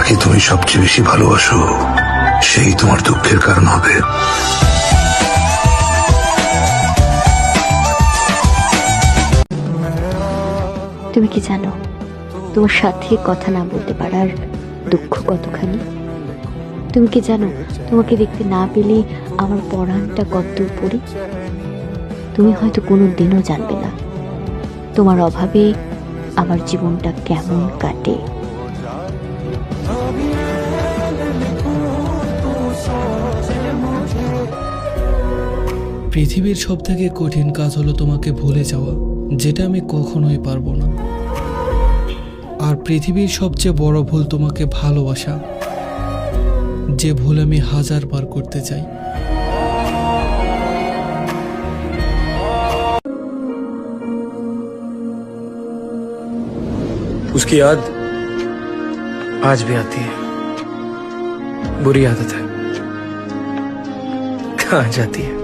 যাকে তুমি সবচেয়ে বেশি ভালোবাসো সেই তোমার দুঃখের কারণ হবে। তুমি কি জানো তোমার সাথে কথা না বলতে পারার দুঃখ কতখানি? তুমি কি জানো তোমাকে দেখতে না পেলে আমার পরাণটা কত পড়ে? তুমি হয়তো কোনো দিনও জানবে না তোমার অভাবে আমার জীবনটা কেমন কাটে। পৃথিবীর সবথেকে কঠিন কাজ হলো তোমাকে ভুলে যাওয়া, যেটা আমি কখনোই পারবো না। আর পৃথিবীর সবচেয়ে বড় ভুল তোমাকে ভালোবাসা, যে ভুল আমি 1000 বার করতে চাই। उसकी याद आज भी आती है। बुरी आदत है, कहाँ जाती है।